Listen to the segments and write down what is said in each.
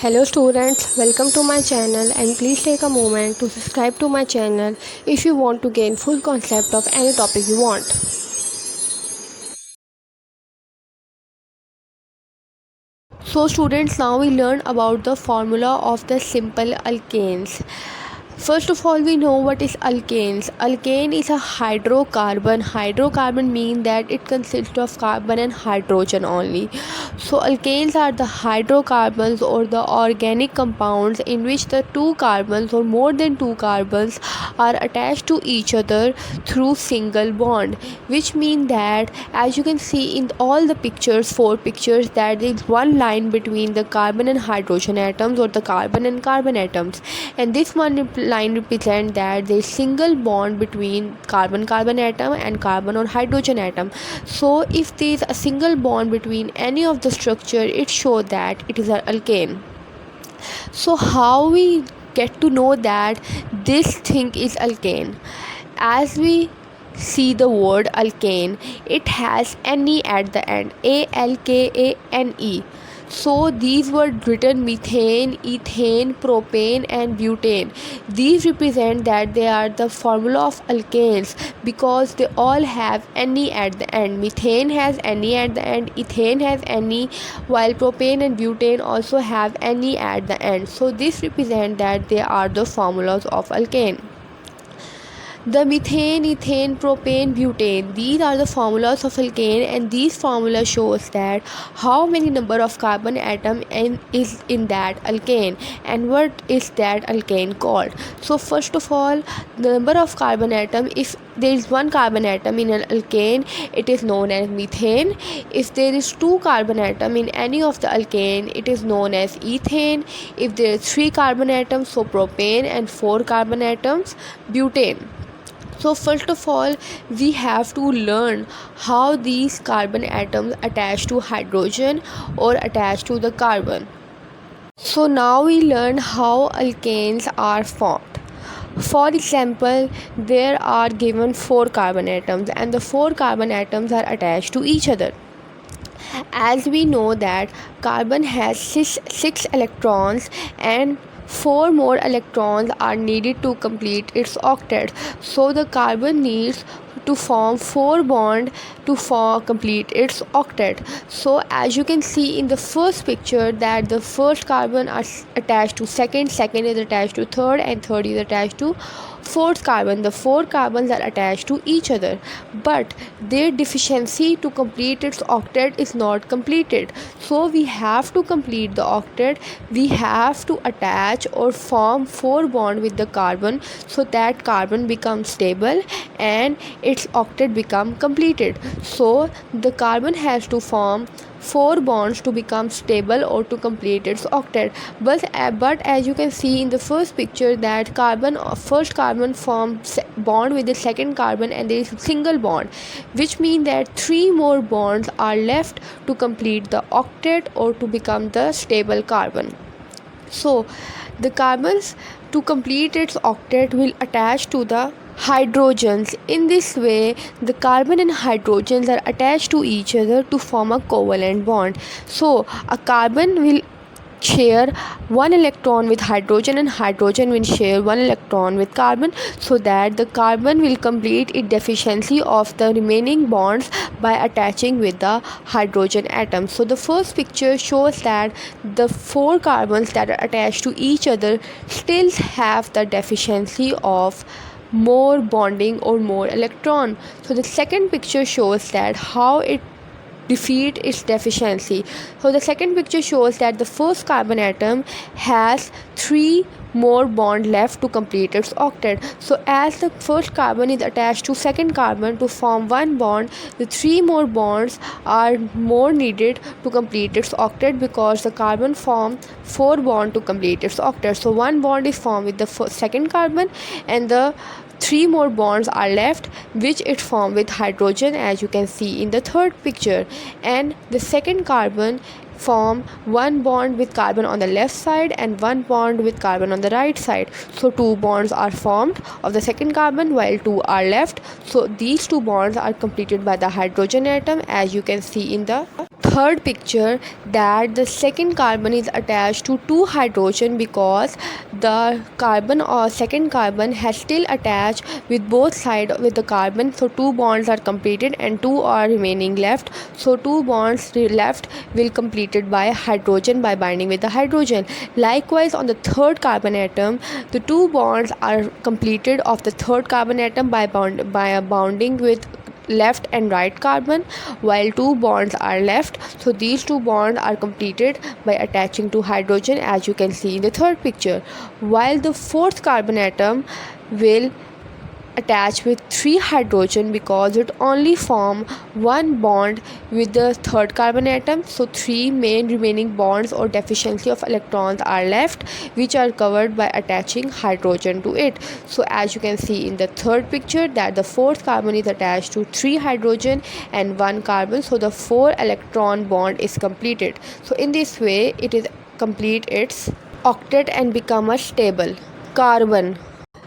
Hello students, welcome to my channel and please take a moment to subscribe to my channel if you want to gain full concept of any topic you want. So students, now we learn about the formula of the simple alkanes. First of all, we know what is alkanes. Alkane is a hydrocarbon. Hydrocarbon means that it consists of carbon and hydrogen only. So alkanes are the hydrocarbons or the organic compounds in which the two carbons or more than two carbons are attached to each other through single bond, which means that as you can see in all the pictures, four pictures, that there is one line between the carbon and hydrogen atoms or the carbon and carbon atoms, and this one line represents that there is single bond between carbon atom and carbon or hydrogen atom. So if there is a single bond between any of the structure, it shows that it is an alkane. So how we get to know that this thing is alkane? As we see the word alkane, it has ne at the end, alkane. So these were written methane, ethane, propane and butane. These represent that they are the formula of alkanes because they all have ne at the end. Methane has ne at the end, ethane has ne, while propane and butane also have ne at the end. So this represents that they are the formulas of alkane. The methane, ethane, propane, butane, these are the formulas of alkane, and these formula shows that how many number of carbon atom is in that alkane and what is that alkane called. So first of all, the number of carbon atom, if there is one carbon atom in an alkane, it is known as methane. If there is two carbon atom in any of the alkane, it is known as ethane. If there are three carbon atoms, so propane, and four carbon atoms, butane. So first of all, we have to learn how these carbon atoms attach to hydrogen or attach to the carbon. So now we learn how alkanes are formed. For example, there are given four carbon atoms and the four carbon atoms are attached to each other. As we know that carbon has six electrons and four more electrons are needed to complete its octet. So the carbon needs to form four bond to complete its octet. So as you can see in the first picture that the first carbon are attached to second is attached to third, and third is attached to fourth carbon. The four carbons are attached to each other, but their deficiency to complete its octet is not completed. So we have to complete the octet. We have to attach or form four bond with the carbon so that carbon becomes stable and its octet become completed. So the carbon has to form four bonds to become stable or to complete its octet. But as you can see in the first picture that first carbon forms bond with the second carbon and there is a single bond, which means that three more bonds are left to complete the octet or to become the stable carbon. So the carbons to complete its octet will attach to the hydrogens. In this way, the carbon and hydrogens are attached to each other to form a covalent bond. So a carbon will share one electron with hydrogen and hydrogen will share one electron with carbon, so that the carbon will complete its deficiency of the remaining bonds by attaching with the hydrogen atom. So the first picture shows that the four carbons that are attached to each other still have the deficiency of more bonding or more electron. So the second picture shows that how it defeat its deficiency. So the second picture shows that the first carbon atom has three more bond left to complete its octet. So as the first carbon is attached to second carbon to form one bond, the three more bonds are more needed to complete its octet because the carbon form four bond to complete its octet. So one bond is formed with the second carbon and the three more bonds are left which it formed with hydrogen, as you can see in the third picture, and the second carbon form one bond with carbon on the left side and one bond with carbon on the right side. So two bonds are formed of the second carbon while two are left. So these two bonds are completed by the hydrogen atom, as you can see in the third picture that the second carbon is attached to two hydrogen because the carbon or second carbon has still attached with both sides with the carbon, so two bonds are completed and two are remaining left, so two bonds left will completed by hydrogen by binding with the hydrogen. Likewise on the third carbon atom, the two bonds are completed of the third carbon atom by bonding with left and right carbon, while two bonds are left, so these two bonds are completed by attaching to hydrogen, as you can see in the third picture, while the fourth carbon atom will attach with three hydrogen because it only form one bond with the third carbon atom, so three main remaining bonds or deficiency of electrons are left, which are covered by attaching hydrogen to it. So as you can see in the third picture that the fourth carbon is attached to three hydrogen and one carbon, so the four electron bond is completed. So in this way it is complete its octet and become a stable carbon.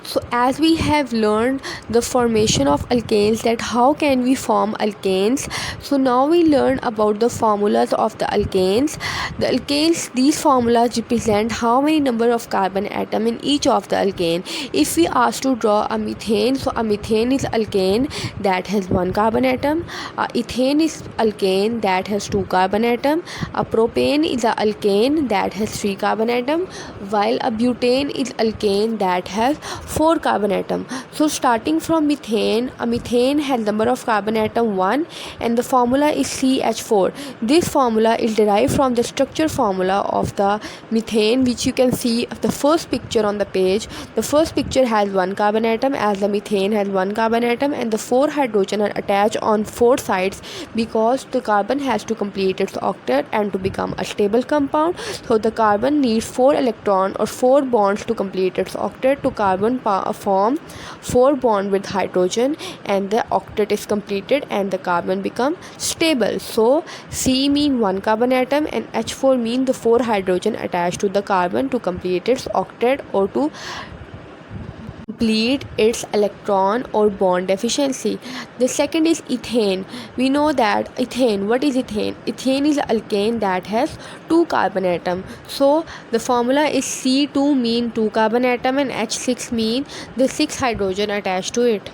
So as we have learned the formation of alkanes, that how can we form alkanes, so now we learn about the formulas of the alkanes. The alkanes, these formulas represent how many number of carbon atom in each of the alkane. If we ask to draw a methane, so a methane is alkane that has one carbon atom, a ethane is alkane that has two carbon atom, a propane is a alkane that has three carbon atom, while a butane is alkane that has four carbon atom. So starting from methane, a methane has number of carbon atom 1 and the formula is CH4. This formula is derived from the structure formula of the methane, which you can see of the first picture on the page. The first picture has one carbon atom, as the methane has one carbon atom, and the four hydrogen are attached on four sides because the carbon has to complete its octet and to become a stable compound. So the carbon needs four electron or four bonds to complete its octet to carbon form four bond with hydrogen, and the octet is completed and the carbon become stable. So C mean one carbon atom and H4 mean the four hydrogen attached to the carbon to complete its octet or to complete its electron or bond deficiency. The second is ethane. We know that ethane, what is ethane? Ethane is alkane that has two carbon atom. So the formula is C2 mean two carbon atom and H6 mean the six hydrogen attached to it.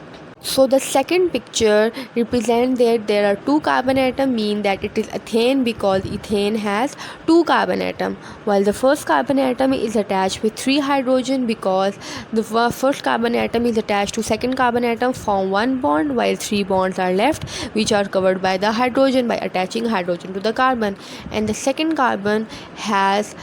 So the second picture represents that there are two carbon atom, mean that it is ethane because ethane has two carbon atom, while the first carbon atom is attached with three hydrogen because the first carbon atom is attached to second carbon atom, form one bond, while three bonds are left which are covered by the hydrogen by attaching hydrogen to the carbon, and the second carbon has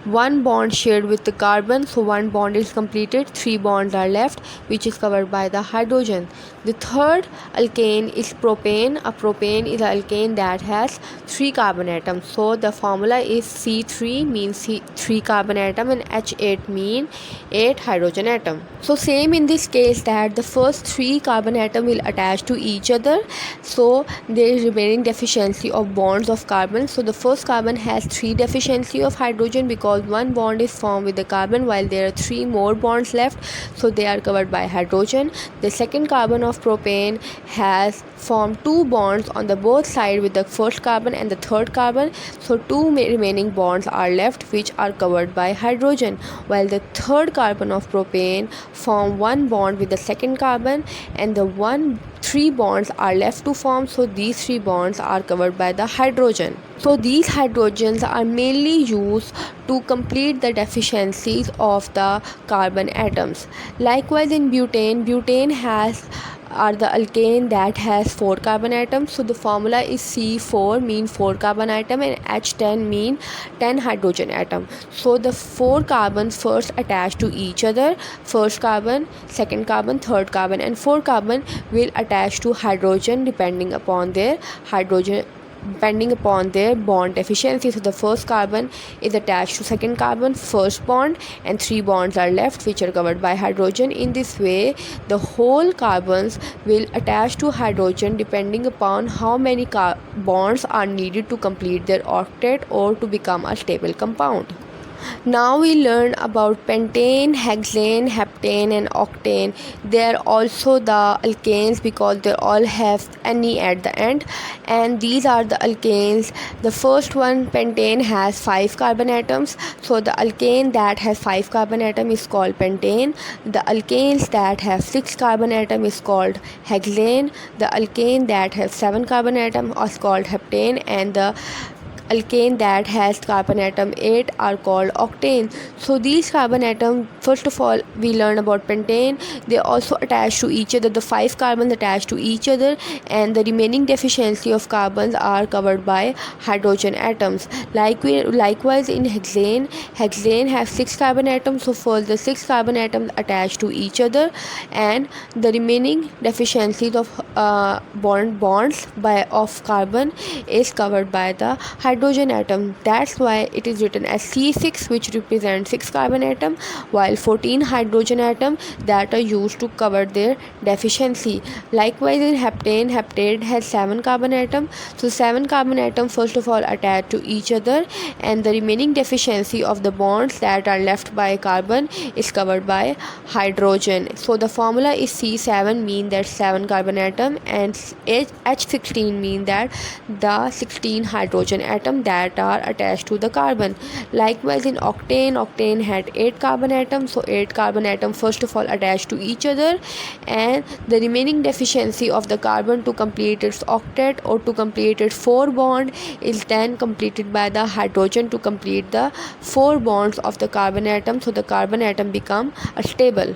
one bond shared with the carbon, so one bond is completed, three bonds are left which is covered by the hydrogen. The third alkane is propane. A propane is an alkane that has three carbon atoms, so the formula is C3 means three carbon atom and H8 mean 8 hydrogen atom. So same in this case that the first three carbon atom will attach to each other, so there is remaining deficiency of bonds of carbon. So the first carbon has three deficiency of hydrogen because one bond is formed with the carbon while there are three more bonds left, so they are covered by hydrogen. The second carbon of propane has formed two bonds on the both side with the first carbon and the third carbon, so two remaining bonds are left which are covered by hydrogen, while the third carbon of propane form one bond with the second carbon and the three bonds are left to form, so these three bonds are covered by the hydrogen. So these hydrogens are mainly used to complete the deficiencies of the carbon atoms. Likewise in butane are the alkane that has four carbon atoms, so the formula is C4 mean four carbon atom and H10 mean 10 hydrogen atom. So the four carbons first attach to each other, first carbon, second carbon, third carbon, and four carbon will attach to hydrogen depending upon their bond deficiency. So the first carbon is attached to second carbon, first bond, and three bonds are left which are covered by hydrogen. In this way the whole carbons will attach to hydrogen depending upon how many bonds are needed to complete their octet or to become a stable compound. Now we learn about pentane, hexane, heptane and octane. They are also the alkanes because they all have Ne at the end, and these are the alkanes. The first one, pentane, has 5 carbon atoms, so the alkane that has 5 carbon atom is called pentane. The alkanes that have 6 carbon atom is called hexane. The alkane that has 7 carbon atom is called heptane, and the alkane that has carbon atom 8 are called octane. So these carbon atom, first of all we learn about pentane. They also attach to each other. The 5 carbons attach to each other, and the remaining deficiency of carbons are covered by hydrogen atoms. Likewise in hexane has 6 carbon atoms, so first the 6 carbon atoms attach to each other, and the remaining deficiencies of bonds of carbon is covered by the hydrogen atom. That's why it is written as C6, which represents 6 carbon atom, while 14 hydrogen atom that are used to cover their deficiency. Likewise in heptane has 7 carbon atom, so 7 carbon atom first of all attach to each other, and the remaining deficiency of the bonds that are left by carbon is covered by hydrogen. So the formula is C7, mean that 7 carbon atom, and H16 mean that the 16 hydrogen atom that are attached to the carbon. Likewise in octane had 8 carbon atoms, so 8 carbon atom first of all attached to each other, and the remaining deficiency of the carbon to complete its octet or to complete its 4 bond is then completed by the hydrogen to complete the 4 bonds of the carbon atom, so the carbon atom become a stable.